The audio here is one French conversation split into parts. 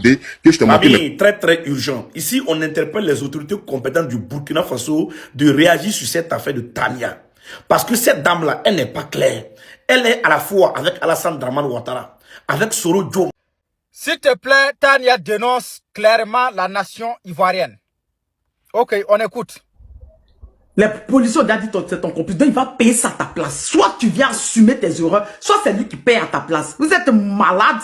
Que je te montre. Famille, très urgent. Ici, on interpelle les autorités compétentes du Burkina Faso de réagir sur cette affaire de Tania. Parce que cette dame-là, elle n'est pas claire. Elle est à la fois avec Alassane Dramane Ouattara, avec Soro Diom. S'il te plaît, Tania dénonce clairement la nation ivoirienne. Ok, on écoute. Les policiers ont dit c'est ton complice, donc il va payer ça à ta place. Soit tu viens assumer tes erreurs, soit c'est lui qui paye à ta place. Vous êtes malade.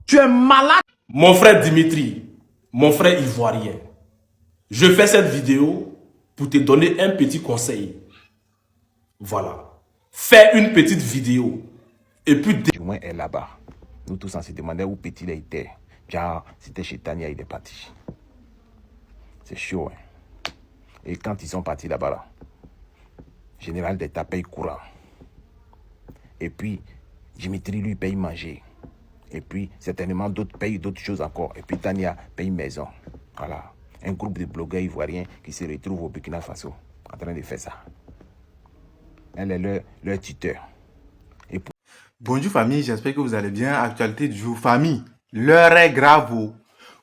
Tu es malade. Mon frère Dimitri, mon frère ivoirien, je fais cette vidéo pour te donner un petit conseil. Voilà. Fais une petite vidéo. Et puis... Du moins, elle est là-bas. Nous tous, on se demandait où petit il était. Genre, c'était chez Tania, il est parti. C'est chaud, hein. Et quand ils sont partis là-bas, là, général d'État paye courant. Et puis, Dimitri, lui, paye manger. Et puis, certainement, d'autres payent d'autres choses encore. Et puis, Tania paye maison. Voilà. Un groupe de blogueurs ivoiriens qui se retrouvent au Burkina Faso en train de faire ça. Elle est leur tuteur. Bonjour famille, j'espère que vous allez bien. Actualité du jour, famille, l'heure est grave.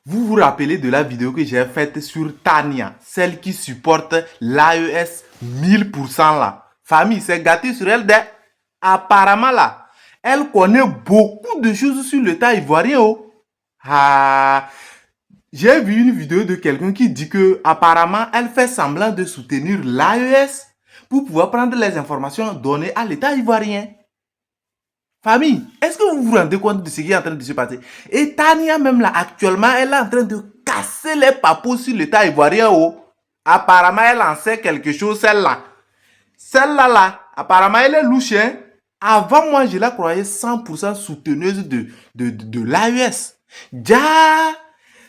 Vous vous rappelez de la vidéo que j'ai faite sur Tania, celle qui supporte l'AES 1000% là. Famille, c'est gâté sur elle. Apparemment là, elle connaît beaucoup de choses sur l'État ivoirien. Oh. Ah, j'ai vu une vidéo de quelqu'un qui dit que apparemment elle fait semblant de soutenir l'AES pour pouvoir prendre les informations données à l'État ivoirien. Famille, est-ce que vous vous rendez compte de ce qui est en train de se passer? Et Tania même là, actuellement, elle est en train de casser les papos sur l'État ivoirien. Oh. Apparemment, elle en sait quelque chose, celle-là. Celle-là, là, apparemment, elle est louche. Hein? Avant, moi, je la croyais 100% souteneuse de l'AES. Déjà,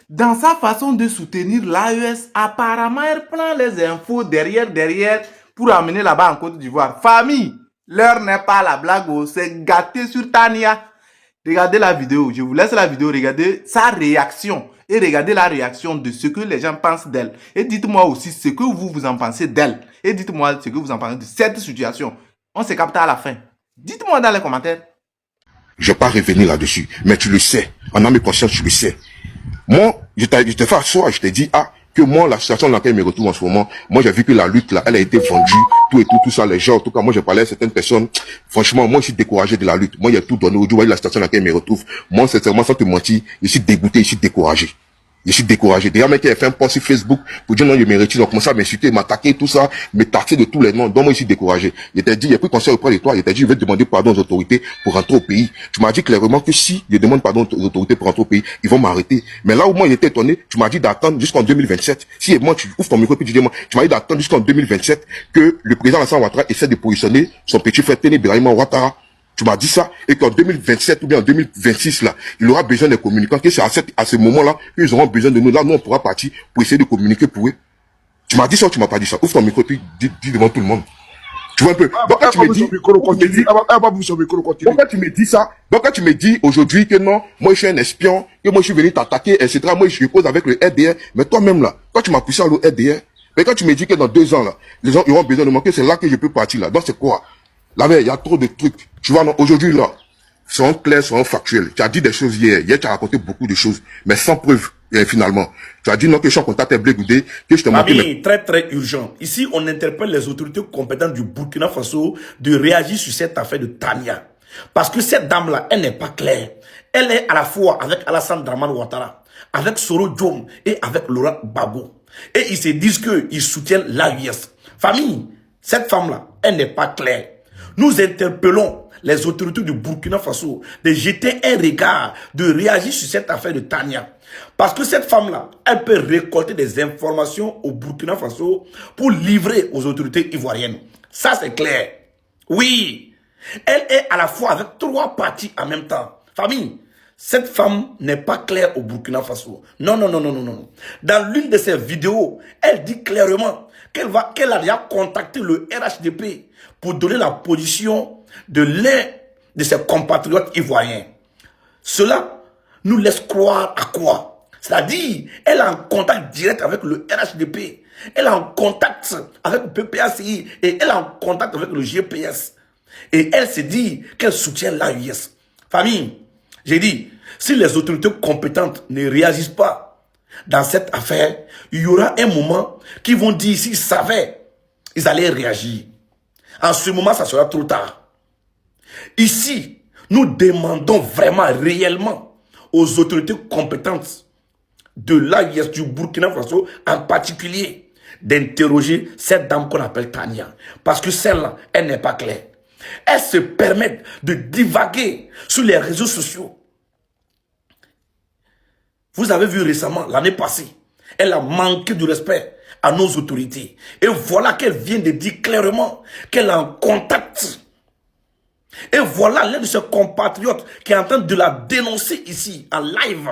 dans sa façon de soutenir l'AES, apparemment, elle prend les infos derrière, pour amener là-bas en Côte d'Ivoire. Famille, l'heure n'est pas la blague, c'est gâté sur Tania. Regardez la vidéo, je vous laisse la vidéo, regardez sa réaction. Et regardez la réaction de ce que les gens pensent d'elle. Et dites-moi aussi ce que vous en pensez d'elle. Et dites-moi ce que vous en pensez de cette situation. On se capte à la fin. Dites-moi dans les commentaires. Je ne vais pas revenir là-dessus, mais tu le sais. En âme et conscience, tu le sais. Moi, je t'ai fait asseoir, je t'ai dit, que moi, la situation dans laquelle je me retrouve en ce moment, moi, j'ai vu que la lutte, là, elle a été vendue, tout ça, les gens, en tout cas, moi, j'ai parlé à certaines personnes, franchement, moi, je suis découragé de la lutte. Moi, il y a tout donné aujourd'hui, voyez la situation dans laquelle je me retrouve. Moi, sincèrement, sans te mentir, je suis dégoûté, je suis découragé. Je suis découragé. D'ailleurs, mec qui a fait un post sur Facebook pour dire non, je me retire, donc commencer à m'insulter, m'attaquer, tout ça, me taxer de tous les noms. Donc moi, je suis découragé. Il t'a dit, il a pris conseil auprès de toi, il t'a dit, je vais demander pardon aux autorités pour rentrer au pays. Tu m'as dit clairement que si je demande pardon aux autorités pour rentrer au pays, ils vont m'arrêter. Mais là où moi, il était étonné, tu m'as dit d'attendre jusqu'en 2027. Si moi, tu ouvres ton micro et tu dis, moi, tu m'as dit d'attendre jusqu'en 2027 que le président Alassane Ouattara essaie de positionner son petit frère Téné Birahima Ouattara. Tu m'as dit ça, et qu'en 2027 ou bien en 2026, là, il aura besoin des communicants, que c'est à ce moment-là qu'ils auront besoin de nous. Là, nous, on pourra partir pour essayer de communiquer pour eux. Tu m'as dit ça ou tu m'as pas dit ça? Ouvre ton micro et puis dis devant tout le monde. Tu vois un peu. Donc quand tu me dis, donc quand tu me dis ça, donc quand tu me dis aujourd'hui que non, moi je suis un espion, que moi je suis venu t'attaquer, etc., moi je repose avec le RDR, mais toi-même là, quand tu m'as poussé à le RDR, mais quand tu me dis que dans 2 ans là, les gens auront besoin de moi, que c'est là que je peux partir là. Donc c'est quoi? Là, il y a trop de trucs. Tu vois, aujourd'hui, là, seront clairs, seront factuels. Tu as dit des choses hier. Hier, tu as raconté beaucoup de choses, mais sans preuve, finalement. Tu as dit non, que je suis en contact avec Blé Goudé, que je te montre. Famille, très urgent. Ici, on interpelle les autorités compétentes du Burkina Faso de réagir sur cette affaire de Tania. Parce que cette dame-là, elle n'est pas claire. Elle est à la fois avec Alassane Dramane Ouattara, avec Soro Diom et avec Laurent Gbagbo. Et ils se disent qu'ils soutiennent l'AES. Famille, cette femme-là, elle n'est pas claire. Nous interpellons les autorités du Burkina Faso de jeter un regard, de réagir sur cette affaire de Tania. Parce que cette femme-là, elle peut récolter des informations au Burkina Faso pour livrer aux autorités ivoiriennes. Ça, c'est clair. Oui, elle est à la fois avec 3 parties en même temps. Famille, cette femme n'est pas claire au Burkina Faso. Non. Dans l'une de ses vidéos, elle dit clairement qu'elle a déjà contacté le RHDP pour donner la position de l'un de ses compatriotes ivoiriens. Cela nous laisse croire à quoi? C'est-à-dire, elle est en contact direct avec le RHDP, elle est en contact avec le PPACI et elle est en contact avec le GPS. Et elle se dit qu'elle soutient l'AES. Famille, j'ai dit, si les autorités compétentes ne réagissent pas dans cette affaire, il y aura un moment qu'ils vont dire, s'ils savaient, ils allaient réagir. En ce moment, ça sera trop tard. Ici, nous demandons vraiment, réellement, aux autorités compétentes de l'AIS du Burkina Faso, en particulier, d'interroger cette dame qu'on appelle Tania. Parce que celle-là, elle n'est pas claire. Elle se permet de divaguer sur les réseaux sociaux. Vous avez vu récemment, l'année passée, elle a manqué de respect à nos autorités. Et voilà qu'elle vient de dire clairement qu'elle est en contact. Et voilà l'un de ses compatriotes qui est en train de la dénoncer ici, en live.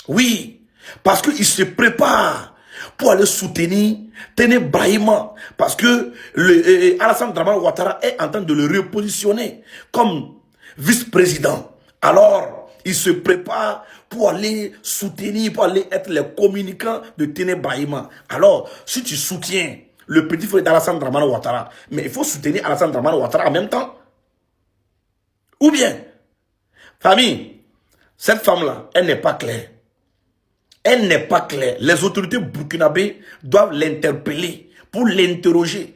Oui, parce qu'il se prépare pour aller soutenir Téné Brahima. Parce que Alassane Dramane Ouattara est en train de le repositionner comme vice-président. Alors, il se prépare pour aller soutenir, pour aller être le communicant de Téné Brahima. Alors, si tu soutiens le petit frère d'Alassane Dramane Ouattara, mais il faut soutenir Alassane Dramane Ouattara en même temps. Ou bien, famille, cette femme-là, elle n'est pas claire. Elle n'est pas claire. Les autorités burkinabées doivent l'interpeller pour l'interroger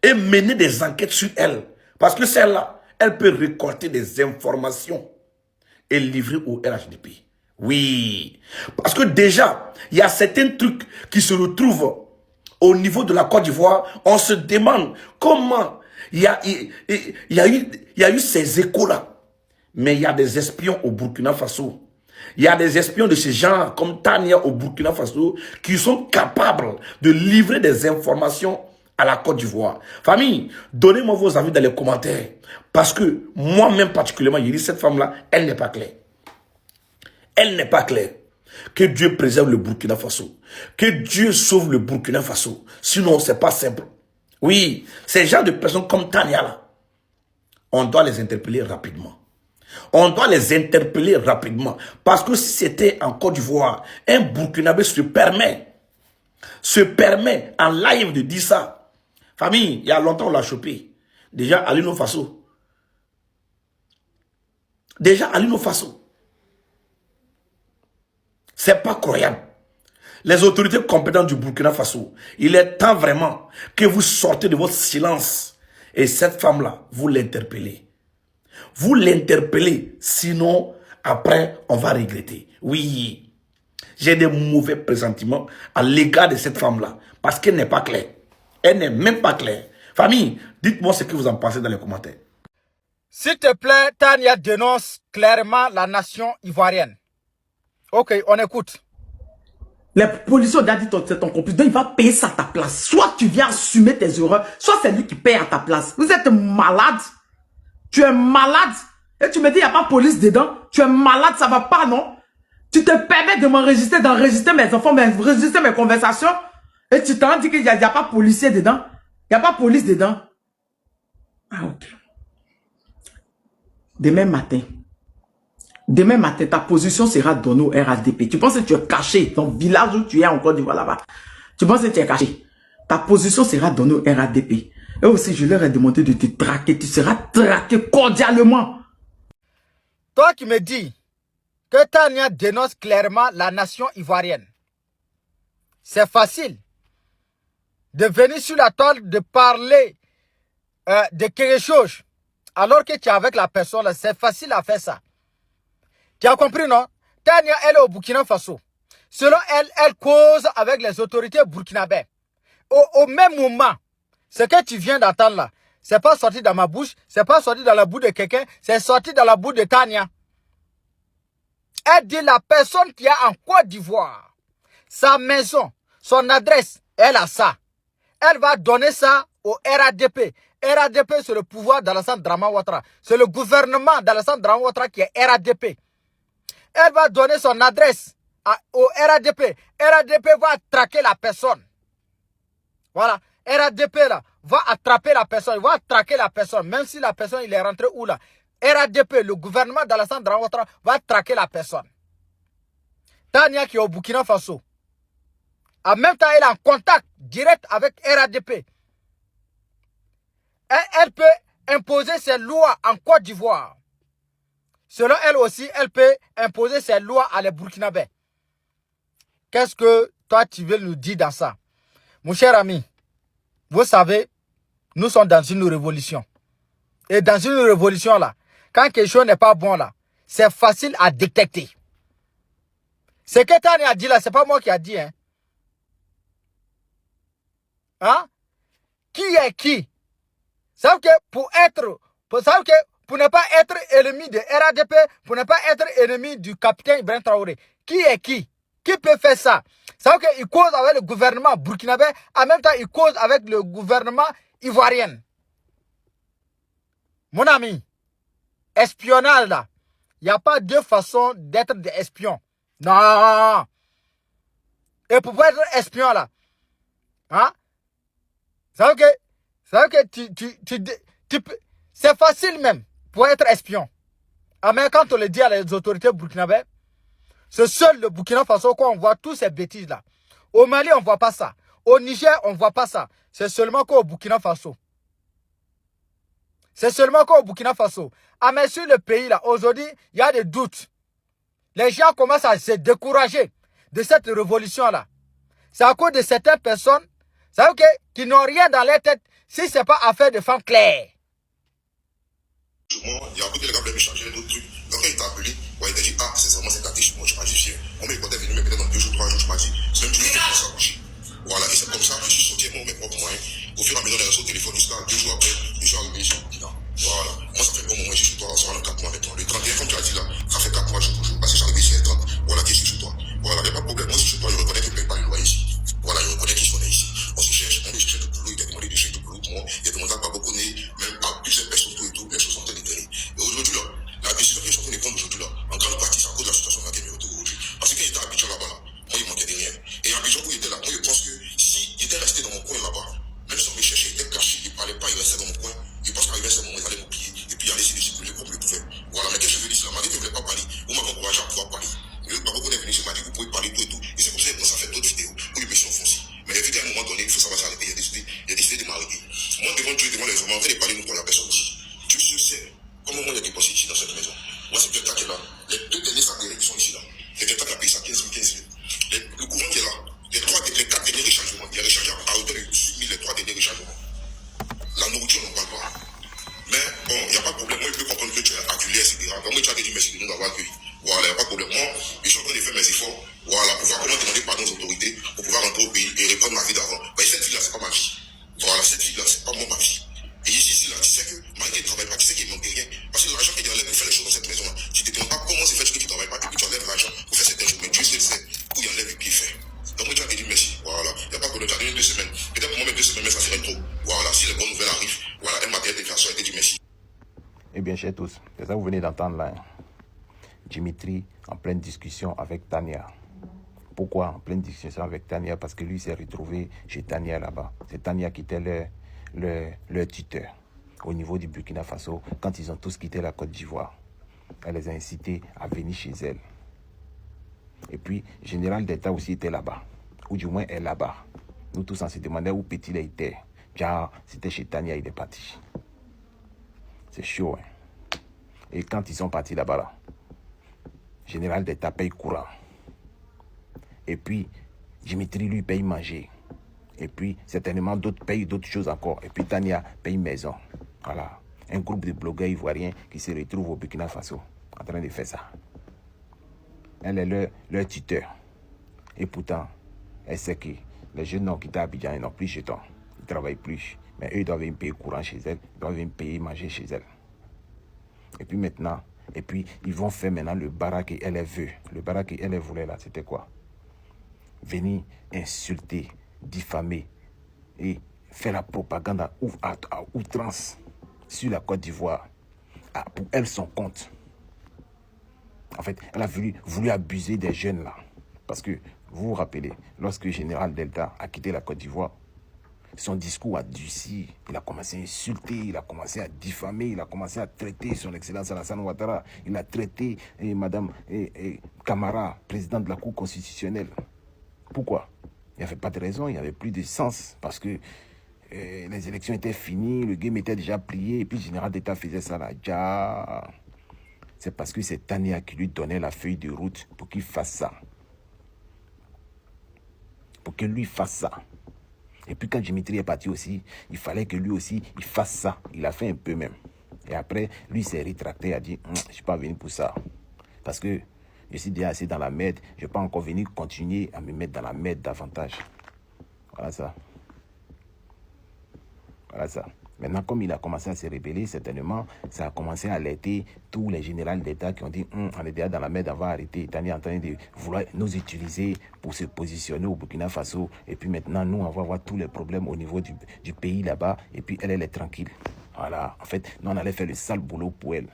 et mener des enquêtes sur elle. Parce que celle-là, elle peut récolter des informations et livrer au RHDP. Oui. Parce que déjà, il y a certains trucs qui se retrouvent au niveau de la Côte d'Ivoire. On se demande comment il y a eu ces échos-là. Mais il y a des espions au Burkina Faso. Il y a des espions de ce genre, comme Tania au Burkina Faso, qui sont capables de livrer des informations à la Côte d'Ivoire. Famille, donnez-moi vos avis dans les commentaires. Parce que moi-même particulièrement, je dis cette femme-là, elle n'est pas claire. Elle n'est pas claire. Que Dieu préserve le Burkina Faso. Que Dieu sauve le Burkina Faso. Sinon, c'est pas simple. Oui, ces gens de personnes comme Tania là, on doit les interpeller rapidement. On doit les interpeller rapidement. Parce que si c'était en Côte d'Ivoire, un Burkinabé se permet en live de dire ça. Famille, il y a longtemps on l'a chopé. Déjà, Alino Faso. C'est pas croyable. Les autorités compétentes du Burkina Faso, il est temps vraiment que vous sortez de votre silence. Et cette femme-là, vous l'interpellez. Vous l'interpellez, sinon, après, on va regretter. Oui, j'ai des mauvais pressentiments à l'égard de cette femme-là, parce qu'elle n'est pas claire. Elle n'est même pas claire. Famille, dites-moi ce que vous en pensez dans les commentaires. S'il te plaît, Tania dénonce clairement la nation ivoirienne. Ok, on écoute. Les policiers ont dit c'est ton complice, donc il va payer ça à ta place. Soit tu viens assumer tes erreurs, soit c'est lui qui paye à ta place. Vous êtes malade. Tu es malade. Et tu me dis, il n'y a pas de police dedans. Tu es malade, ça va pas, non? Tu te permets de m'enregistrer, d'enregistrer mes enfants, d'enregistrer mes conversations. Et tu t'en dis qu'il n'y a pas de policier dedans. Il n'y a pas de police dedans. Ah, ok. Demain matin, ta position sera donnée au RADP. Tu penses que tu es caché dans le village où tu es encore d'Ivoire là-bas. Tu penses que tu es caché. Ta position sera donnée au RADP. Et aussi, je leur ai demandé de te traquer. Tu seras traqué cordialement. Toi qui me dis que Tania dénonce clairement la nation ivoirienne. C'est facile de venir sur la toile, de parler de quelque chose, alors que tu es avec la personne. C'est facile à faire ça. Tu as compris, non? Tania, elle est au Burkina Faso. Selon elle, elle cause avec les autorités burkinabées. Au même moment, ce que tu viens d'entendre là, c'est pas sorti dans ma bouche, c'est pas sorti dans la bouche de quelqu'un, c'est sorti dans la bouche de Tania. Elle dit la personne qui est en Côte d'Ivoire, sa maison, son adresse, elle a ça. Elle va donner ça au RADP. RADP, c'est le pouvoir d'Alassane Dramane Ouattara. C'est le gouvernement d'Alassane Dramane Ouattara qui est RADP. Elle va donner son adresse au RADP. RADP va traquer la personne. Voilà. RADP là, va attraper la personne. Il va traquer la personne. Même si la personne, il est rentré où là. RADP, le gouvernement d'Alassane Dramane Ouattara, va traquer la personne. Tania qui est au Burkina Faso. En même temps, elle est en contact direct avec RADP. Elle peut imposer ses lois en Côte d'Ivoire. selon elle aussi, elle peut imposer ses lois à les Burkinabés. Qu'est-ce que toi, tu veux nous dire dans ça? Mon cher ami, vous savez, nous sommes dans une révolution. Et dans une révolution, là, quand quelque chose n'est pas bon, là, c'est facile à détecter. Ce que Tani a dit, là, c'est pas moi qui a dit, hein. Hein? Qui est qui? Ça veut que pour ne pas être ennemi de RADP, pour ne pas être ennemi du capitaine Ibrahim Traoré, qui est qui? Qui peut faire ça? Ça veut qu'il cause avec le gouvernement burkinabé, en même temps il cause avec le gouvernement ivoirien. Mon ami, espionnage là, il n'y a pas deux façons d'être des espions. Non. Et pour être espion là, hein? Ça veut que c'est facile même pour être espion. Ah, mais quand on le dit à les autorités burkinabées, c'est seul le Burkina Faso qu'on voit tous ces bêtises là. Au Mali, on ne voit pas ça. Au Niger, on ne voit pas ça. C'est seulement qu'au Burkina Faso. C'est seulement qu'au Burkina Faso. Ah, mais sur le pays là, aujourd'hui, il y a des doutes. Les gens commencent à se décourager de cette révolution là. C'est à cause de certaines personnes, ça veut dire qui n'ont rien dans leur tête si ce n'est pas affaire de femmes claires. Il y a un peu de les gars veulent me changer d'autres trucs. Donc quand il t'a appelé, il t'a dit, ah, sincèrement, c'est ta tige. Moi, je m'as dit fier. On m'a écouté venir, mais peut-être dans 2 jours, 3 jours, je m'as dit, c'est même toujours pour ça coucher. Voilà, et c'est comme ça que je suis sorti avec mes propres moyens. Au fur et à mesure, les réseaux téléphone, jusqu'à 2 jours après, je suis arrivé chez Dina. Voilà. Moi, ça fait bon moment que je suis chez toi, on sera dans 4 mois maintenant. Le 31, comme tu as dit là, ça fait 4 mois jour pour jour. Parce que j'ai arrivé ici les 30. Voilà, que je suis chez toi. Voilà, il n'y a pas de problème. Moi, si je suis chez toi, je reconnais que je ne paye pas le loyer ici. Voilà, je reconnais qu'ils sont nés ici. On se cherche, on est cherché de boulot, il a demandé de chercher de boulot pour moi. Il a demandé à Baboko, même à plusieurs personnes, tout et tout, les choses sont en train de donner. Et aujourd'hui, là, la décision que je suis en train de prendre aujourd'hui, là, en grande partie, c'est à cause de la situation dans laquelle je me retrouve aujourd'hui. Parce que quand j'étais à Abidjan là-bas, là, moi, il manquait de rien. Et à Abidjan, où il était là, moi, je pense que s'il était resté dans mon coin là-bas, même si on me cherchait, il était caché, il ne parlait pas, il restait dans mon coin. Je pense qu'arrivé à ce moment, il allait m'oublier. Et puis, il allait essayer de circuler comme il le pouvait. Voilà, mais qu'est-ce que je veux dire, c'est la manière que je ne voulais pas parler. Vous m'avez encouragé à pouvoir parler. Le Baboko est venu, il m'a dit, vous pouvez parler tout et tout. Et c'est comme ça qu'il commence à faire d'autres vidéos où il me sont foncés. Mais il y a un moment donné, il faut savoir s'arrêter. Il a décidé de m'arrêter. Moi, devant Dieu, devant les hommes, en train de parler, nous, pour la personne aussi. Dieu se sait comment on est déposé ici dans cette maison. Moi, c'est quelqu'un qui est là. Les 2 derniers salaires qui sont ici là. C'est quelqu'un qui a payé ça 15 000, 15 000. Le courant qui est là. Les 4 derniers rechargements. Il y a rechargé à hauteur de 8 000 les 3 derniers rechargements. La nourriture, on ne parle pas. Mais bon, il n'y a pas de problème. Moi, je peux comprendre que tu es acculé, etc. Donc, moi, tu as dit merci de nous avoir accueillis. Voilà, il n'y a pas de problème. Moi, je suis en train de faire mes efforts. Voilà, pour voir comment demander pardon aux autorités, pour pouvoir rentrer au pays et reprendre ma vie d'avant. Mais cette vie-là, c'est pas ma vie. Voilà, cette vie-là, c'est pas moi ma vie. Et ici, là, tu sais que, malgré qu'il ne travaille pas, tu sais qu'il ne manque de rien. Parce que l'argent qu'il enlève pour faire les choses dans cette maison-là, tu ne te demandes pas comment c'est fait que tu ne travailles pas, et puis tu enlèves l'argent pour faire certaines choses. Mais Dieu sait où il enlève et puis il fait. Donc, moi, tu as dit merci. Voilà, il n'y a pas de problème. Tu as donné 2 semaines. Peut-être pour moi, même 2 semaines, mais ça serait trop. Voilà, si les bonnes nouvelles arrivent, voilà, elle m'a déclaration, elle t'a dit merci. Eh bien, chers tous, c'est ça que vous venez d'entendre là. Dimitri en pleine discussion avec Tania. Pourquoi en pleine discussion avec Tania? Parce que lui s'est retrouvé chez Tania là-bas. C'est Tania qui était leur tuteur au niveau du Burkina Faso quand ils ont tous quitté la Côte d'Ivoire. Elle les a incités à venir chez elle. Et puis, Général d'État aussi était là-bas. Ou du moins est là-bas. Nous tous on se demandait où Petit était. Car c'était chez Tania, il est parti. C'est chaud, hein. Et quand ils sont partis là-bas, là, Général d'État paye courant. Et puis, Dimitri lui paye manger. Et puis, certainement, d'autres payent d'autres choses encore. Et puis, Tania paye maison. Voilà. Un groupe de blogueurs ivoiriens qui se retrouvent au Burkina Faso en train de faire ça. Elle est leur tuteur. Et pourtant, elle sait que les jeunes n'ont quitté Abidjan, ils n'ont plus jetons. Ils ne travaillent plus. Mais eux, ils doivent me payer courant chez elle. Ils doivent me payer manger chez elle. Et puis maintenant, ils vont faire maintenant le barak qu'elle veut. Le barak qu'elle voulait là, c'était quoi? Venir insulter, diffamer et faire la propagande à outrance sur la Côte d'Ivoire. Pour elle, son compte. En fait, elle a voulu abuser des jeunes là. Parce que, vous vous rappelez, lorsque le général Delta a quitté la Côte d'Ivoire, son discours a durci, il a commencé à insulter, il a commencé à diffamer, il a commencé à traiter son excellence Alassane Ouattara, il a traité madame Camara, présidente de la Cour constitutionnelle. Pourquoi? Il n'y avait pas de raison, il n'y avait plus de sens, parce que les élections étaient finies, le game était déjà plié, et puis le général d'État faisait ça là. c'est parce que c'est Tania qui lui donnait la feuille de route pour qu'il fasse ça. Pour que lui fasse ça. Et puis quand Dimitri est parti aussi, il fallait que lui aussi, il fasse ça. Il a fait un peu même. Et après, lui s'est rétracté, il a dit, je ne suis pas venu pour ça. Parce que je suis déjà assez dans la merde, je ne vais pas encore venir continuer à me mettre dans la merde davantage. Voilà ça. Voilà ça. Maintenant, comme il a commencé à se rébeller, certainement, ça a commencé à alerter tous les généraux d'État qui ont dit on est déjà dans la merde, on va arrêter. Tani est en train de vouloir nous utiliser pour se positionner au Burkina Faso. Et puis maintenant, nous, on va avoir tous les problèmes au niveau du pays là-bas. Et puis elle est tranquille. Voilà. En fait, nous, on allait faire le sale boulot pour elle.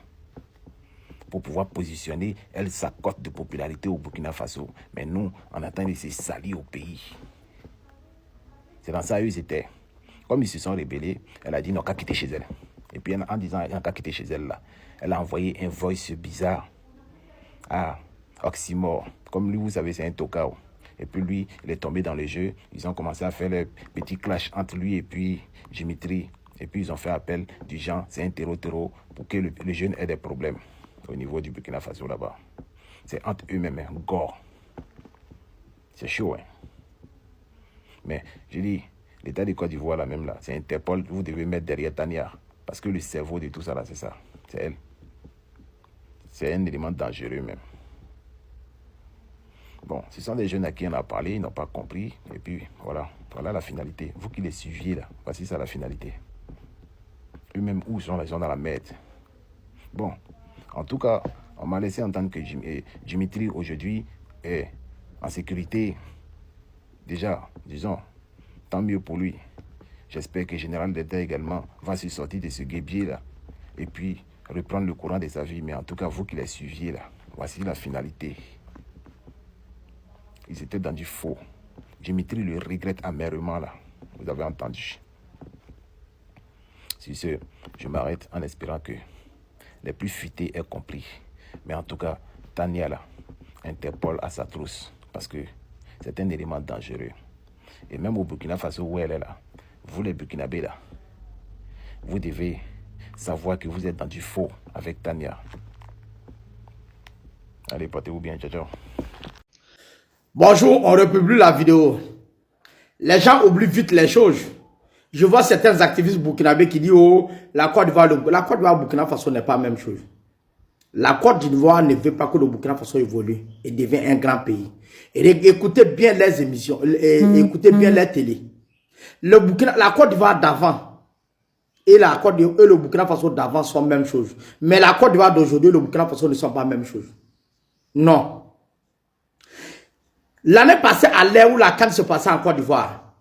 Pour pouvoir positionner, elle, sa cote de popularité au Burkina Faso. Mais nous, on attend de se salir au pays. C'est dans ça, eux, étaient. Comme ils se sont rébellés, elle a dit non, qu'à quitter chez elle. Et puis en disant qu'à quitter chez elle, là, elle a envoyé un voice bizarre à Oxymore. Comme lui, vous savez, c'est un tocao. Et puis lui, il est tombé dans le jeu. Ils ont commencé à faire le petit clash entre lui et puis Dimitri. Et puis ils ont fait appel du genre, c'est un terreau pour que le jeune ait des problèmes au niveau du Burkina Faso là-bas. C'est entre eux-mêmes, hein, gore. C'est chaud, hein. Mais je dis, l'État de Côte d'Ivoire, là même là, c'est Interpol, vous devez mettre derrière Tania. Parce que le cerveau de tout ça là, c'est ça. C'est elle. C'est un élément dangereux même. Bon, ce sont des jeunes à qui on a parlé, ils n'ont pas compris. Et puis voilà, voilà la finalité. Vous qui les suiviez là, voici ça la finalité. Eux-mêmes, où sont les gens dans la merde? Bon, en tout cas, on m'a laissé entendre que Dimitri aujourd'hui est en sécurité. Déjà, disons, tant mieux pour lui. J'espère que le général d'État également va se sortir de ce guébier là et puis reprendre le courant de sa vie. Mais en tout cas, vous qui les suiviez là, voici la finalité. Ils étaient dans du faux. Dimitri le regrette amèrement là. Vous avez entendu. Sur ce, je m'arrête en espérant que les plus futés aient compris. Mais en tout cas, Tania là, Interpol à sa trousse. Parce que c'est un élément dangereux. Et même au Burkina Faso où elle est là, vous les Burkinabés là, vous devez savoir que vous êtes dans du faux avec Tania. Allez, portez-vous bien, ciao, ciao. Bonjour, on republie la vidéo. Les gens oublient vite les choses. Je vois certains activistes burkinabés qui disent oh, la Côte d'Ivoire Burkina Faso n'est pas la même chose. La Côte d'Ivoire ne veut pas que le Burkina Faso évolue et devienne un grand pays. Et écoutez bien les émissions, écoutez bien les télé. La Côte d'Ivoire d'avant et le Burkina Faso d'avant sont la même chose. Mais la Côte d'Ivoire d'aujourd'hui et le Burkina Faso ne sont pas la même chose. Non. L'année passée, à l'heure où la CAN se passait en Côte d'Ivoire,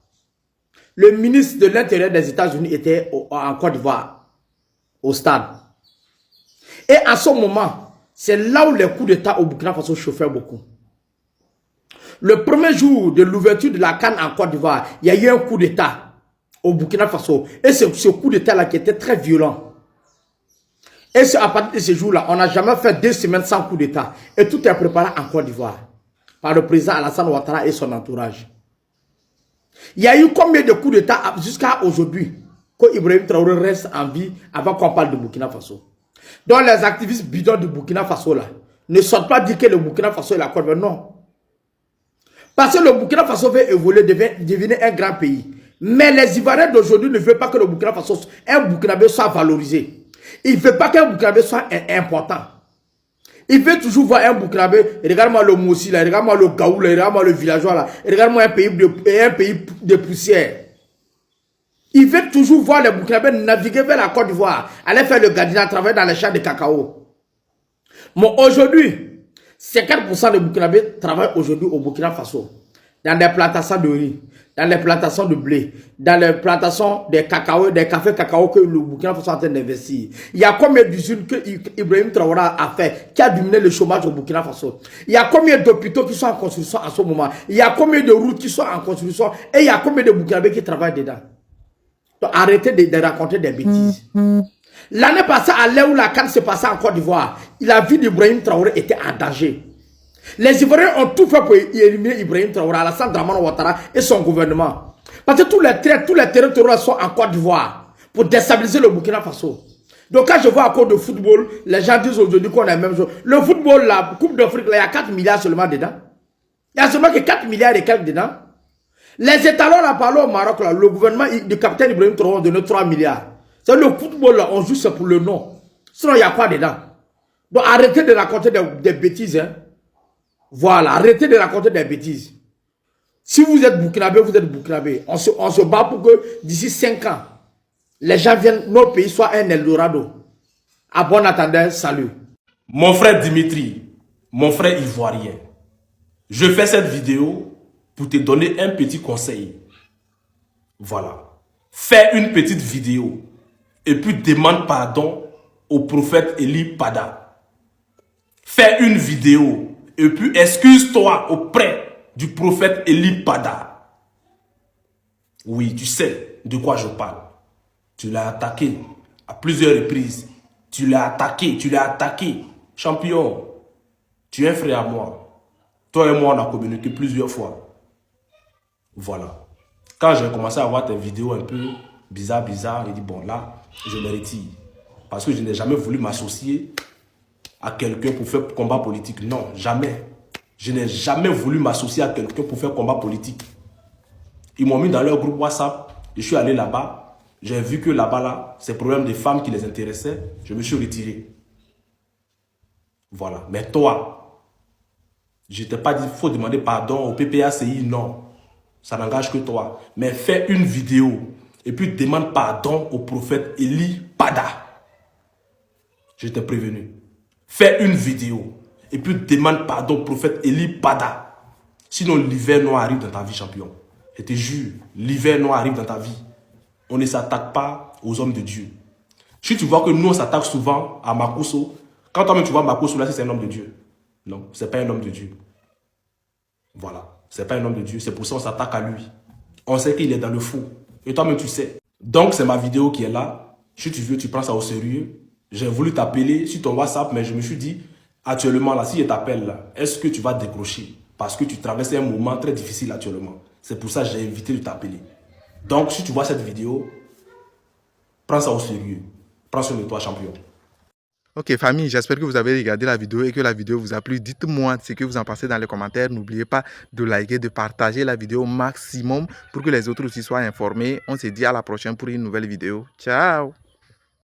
le ministre de l'Intérieur des États-Unis était en Côte d'Ivoire, au stade. Et à ce moment, c'est là où les coups d'État au Burkina Faso chauffaient beaucoup. Le premier jour de l'ouverture de la CAN en Côte d'Ivoire, il y a eu un coup d'État au Burkina Faso. Et c'est ce coup d'État-là qui était très violent. Et c'est à partir de ce jour-là, on n'a jamais fait 2 semaines sans coup d'État. Et tout est préparé en Côte d'Ivoire par le président Alassane Ouattara et son entourage. Il y a eu combien de coups d'État jusqu'à aujourd'hui que Ibrahim Traoré reste en vie avant qu'on parle de Burkina Faso? Donc les activistes bidons du Burkina Faso là ne sortent pas dire que le Burkina Faso est la Côte d'Ivoire, non. Parce que le Burkina Faso veut évoluer, devenir un grand pays. Mais les Ivoiriens d'aujourd'hui ne veulent pas que le Burkina Faso, un Burkinabé soit valorisé. Ils ne veulent pas qu'un Burkinabé soit important. Ils veulent toujours voir un Burkinabé, regarde-moi le Moussi là, regarde-moi le Gaou là, regarde-moi le villageois là, regarde-moi un pays de poussière. Ils veulent toujours voir les Burkinabés naviguer vers la Côte d'Ivoire, aller faire le gardien, travailler dans les champs de cacao. Mais aujourd'hui, 50% des Burkinabés travaillent aujourd'hui au Burkina Faso, dans des plantations de riz, dans les plantations de blé, dans les plantations de cacao, des cafés cacao que le Burkina Faso est en train d'investir. Il y a combien d'usines que Ibrahim Traoré a fait, qui a diminué le chômage au Burkina Faso? Il y a combien d'hôpitaux qui sont en construction en ce moment? Il y a combien de routes qui sont en construction? Et il y a combien de Burkinabés qui travaillent dedans? Donc arrêtez de raconter des bêtises. L'année passée, à l'heure où la CAN se passait en Côte d'Ivoire, la vie d'Ibrahim Traoré était en danger. Les Ivoiriens ont tout fait pour éliminer Ibrahim Traoré, Alassane Dramane Ouattara et son gouvernement. Parce que tous les terrains sont en Côte d'Ivoire pour déstabiliser le Burkina Faso. Donc quand je vois à cause de football, les gens disent aujourd'hui qu'on a la même chose. Le football, la Coupe d'Afrique, il y a 4 milliards seulement dedans. Il y a seulement que 4 milliards et quelques dedans. Les étalons, là, parlé au Maroc, là, le gouvernement du capitaine Ibrahim Traoré a donné 3 milliards. C'est le football, là, on joue ça pour le nom. Sinon, il n'y a pas dedans. Donc arrêtez de raconter des bêtises. Hein. Voilà, arrêtez de raconter des bêtises. Si vous êtes Burkinabé, vous êtes Burkinabé. On se bat pour que d'ici 5 ans, les gens viennent, notre pays soit un Eldorado. À bon attendant, salut. Mon frère Dimitri, mon frère ivoirien, je fais cette vidéo pour te donner un petit conseil. Voilà. Fais une petite vidéo et puis demande pardon au prophète Eli Pada. Fais une vidéo et puis excuse-toi auprès du prophète Eli Pada. Oui, tu sais de quoi je parle. Tu l'as attaqué à plusieurs reprises. Tu l'as attaqué. Champion, tu es un frère à moi. Toi et moi, on a communiqué plusieurs fois. Voilà. Quand j'ai commencé à voir tes vidéos un peu bizarres, j'ai dit, bon, là, je me retire. Parce que je n'ai jamais voulu m'associer à quelqu'un pour faire combat politique. Non, jamais. Je n'ai jamais voulu m'associer à quelqu'un pour faire combat politique. Ils m'ont mis dans leur groupe WhatsApp. Je suis allé là-bas. J'ai vu que là-bas, là, c'est le problème des femmes qui les intéressait. Je me suis retiré. Voilà. Mais toi, je ne t'ai pas dit qu'il faut demander pardon au PPACI. Non. Ça n'engage que toi. Mais fais une vidéo et puis demande pardon au prophète Eli Pada. Je t'ai prévenu. Fais une vidéo et puis demande pardon au prophète Eli Pada. Sinon, l'hiver noir arrive dans ta vie, champion. Je te jure, l'hiver noir arrive dans ta vie. On ne s'attaque pas aux hommes de Dieu. Si tu vois que nous, on s'attaque souvent à Makosso, quand toi-même tu vois Makosso, là, c'est un homme de Dieu. Non, ce n'est pas un homme de Dieu. Voilà. Ce n'est pas un homme de Dieu. C'est pour ça qu'on s'attaque à lui. On sait qu'il est dans le faux. Et toi-même, tu sais. Donc, c'est ma vidéo qui est là. Si tu veux, tu prends ça au sérieux. J'ai voulu t'appeler sur ton WhatsApp, mais je me suis dit, actuellement, là, si je t'appelle, là, est-ce que tu vas décrocher? Parce que tu traverses un moment très difficile actuellement. C'est pour ça que j'ai invité de t'appeler. Donc, si tu vois cette vidéo, prends ça au sérieux. Prends soin de toi, champion. Ok famille, j'espère que vous avez regardé la vidéo et que la vidéo vous a plu. Dites-moi ce que vous en pensez dans les commentaires. N'oubliez pas de liker, de partager la vidéo au maximum pour que les autres aussi soient informés. On se dit à la prochaine pour une nouvelle vidéo. Ciao!